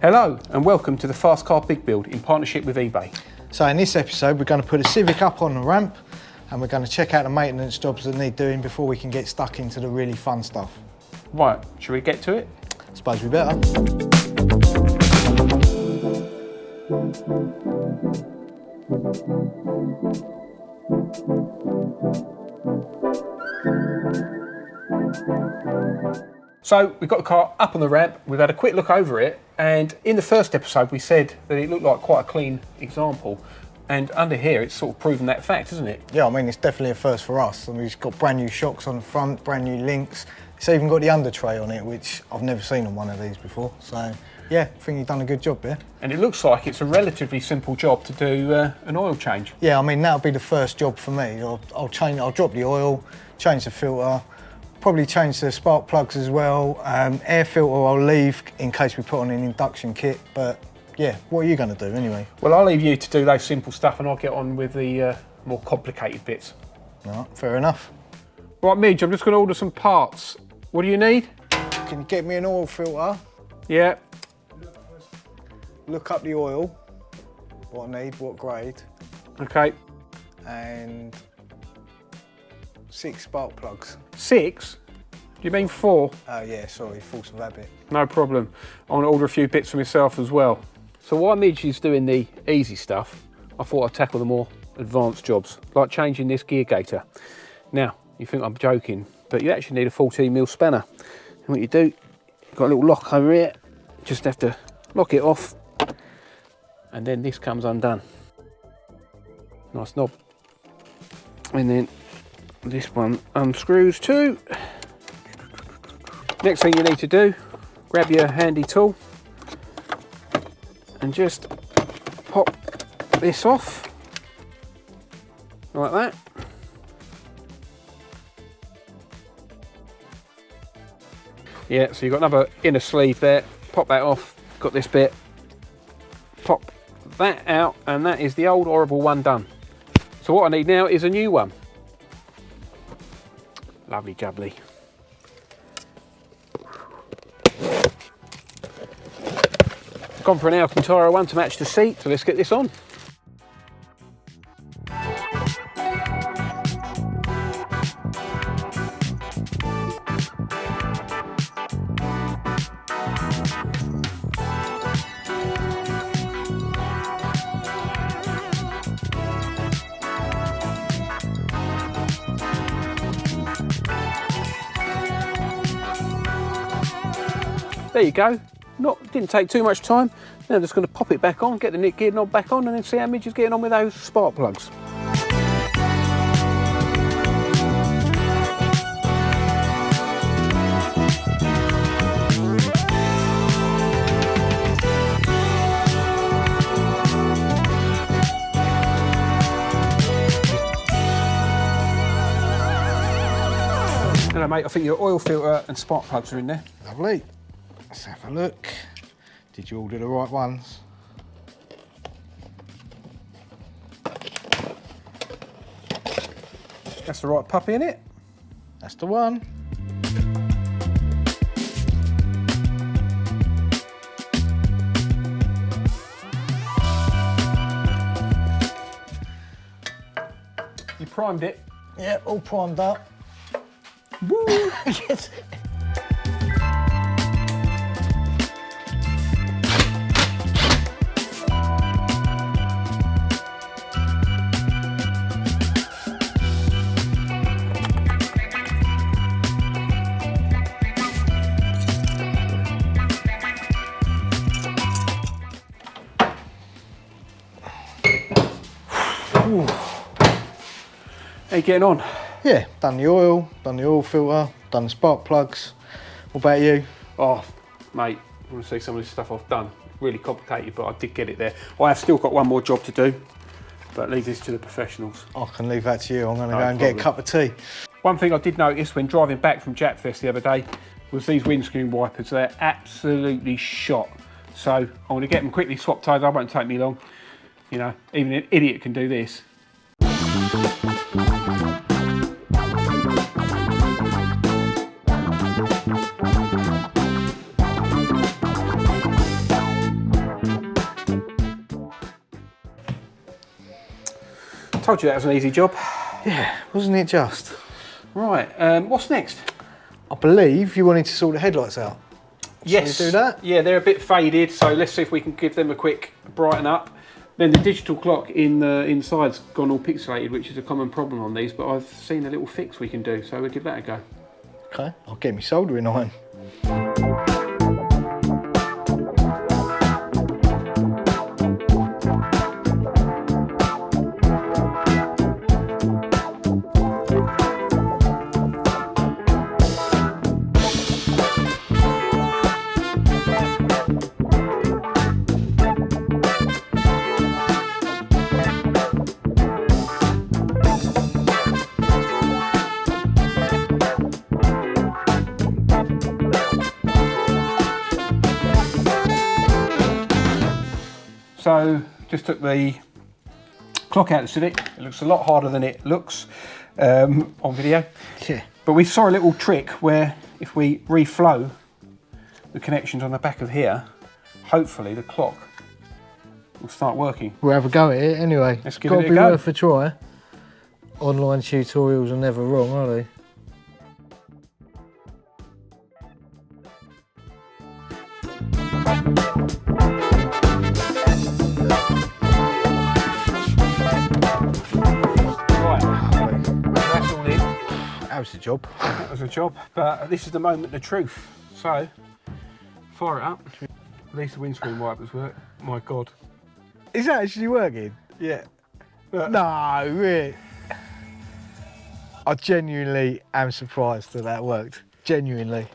Hello and welcome to the Fast Car Big Build in partnership with eBay. So in this episode we're going to put a Civic up on the ramp and we're going to check out the maintenance jobs that need doing before we can get stuck into the really fun stuff. Right, should we get to it? I suppose we better. So we've got the car up on the ramp, we've had a quick look over it, and in the first episode we said that it looked like quite a clean example, and under here it's sort of proven that fact, isn't it? Yeah, I mean it's definitely a first for us. I mean, it's got brand new shocks on the front, brand new links. It's even got the under tray on it, which I've never seen on one of these before. So yeah, I think you've done a good job there. And it looks like it's a relatively simple job to do an oil change. Yeah, I mean that'll be the first job for me. I'll drop the oil, change the filter, probably change the spark plugs as well. Air filter I'll leave in case we put on an induction kit, but yeah, what are you going to do anyway? Well, I'll leave you to do those simple stuff and I'll get on with the more complicated bits. All right, fair enough. Right, Midge, I'm just going to order some parts. What do you need? Can you get me an oil filter? Yeah. Look up the oil, what I need, what grade. Okay. And 6 spark plugs. 6? Do you mean 4? Oh yeah, sorry, force of habit. No problem. I want to order a few bits for myself as well. So while Midge is doing the easy stuff, I thought I'd tackle the more advanced jobs, like changing this gear gaiter. Now, you think I'm joking, but you actually need a 14mm spanner. And what you do, you've got a little lock over here, just have to lock it off, and then this comes undone. Nice knob. And then this one unscrews too. Next thing you need to do, grab your handy tool and just pop this off like that. Yeah, so you've got another inner sleeve there, pop that off, got this bit, pop that out, and that is the old horrible one done. So what I need now is a new one. Lovely jubbly. Gone for an Alcantara one to match the seat, so let's get this on. There you go. Didn't take too much time. Now I'm just going to pop it back on, get the gear knob back on, and then see how Midge is getting on with those spark plugs. Hello mate, I think your oil filter and spark plugs are in there. Lovely. Let's have a look. Did you order the right ones? That's the right puppy in it. That's the one. You primed it. Yeah, all primed up. Woo! Yes. How you getting on? Yeah, done the oil filter, done the spark plugs. What about you? Oh, mate, I want to see some of this stuff I've done. Really complicated, but I did get it there. I have still got one more job to do, but leave this to the professionals. I can leave that to you. I'm going to No go and problem. get a cup of tea. One thing I did notice when driving back from Japfest the other day was these windscreen wipers. They're absolutely shot. So I'm going to get them quickly swapped over. It won't take me long. You know, even an idiot can do this. Told you that was an easy job. Yeah, wasn't it just? Right, what's next? I believe you wanted to sort the headlights out. Yes. Shall we do that? Yeah, they're a bit faded, so let's see if we can give them a quick brighten up. Then the digital clock in the inside's gone all pixelated, which is a common problem on these, but I've seen a little fix we can do, so we'll give that a go. Okay, I'll get my soldering iron. So, just took the clock out of the Civic. It looks a lot harder than it looks on video. Yeah. But we saw a little trick where if we reflow the connections on the back of here, hopefully the clock will start working. We'll have a go at it anyway. Let's give Gotta it a be go. worth a try. Online tutorials are never wrong, are they? That was the job. That was a job, but this is the moment of truth. So, fire it up. At least the windscreen wipers work. My God. Is that actually working? Yeah. No, really. I genuinely am surprised that that worked. Genuinely.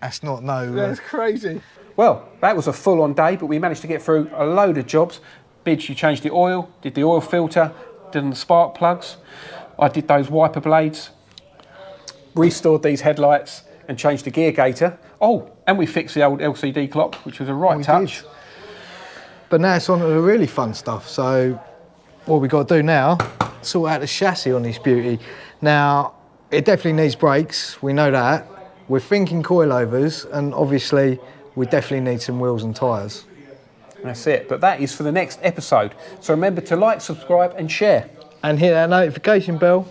That's not no. That's crazy. Well, that was a full-on day, but we managed to get through a load of jobs. Bidge, you changed the oil, did the oil filter, did the spark plugs. I did those wiper blades, restored these headlights and changed the gear gator. Oh, and we fixed the old LCD clock, which was a right touch. Did. But now it's on to the really fun stuff. So what we've got to do now, sort out the chassis on this beauty. Now, it definitely needs brakes, we know that. We're thinking coilovers, and obviously we definitely need some wheels and tyres. That's it, but that is for the next episode. So remember to like, subscribe and share. And hit that notification bell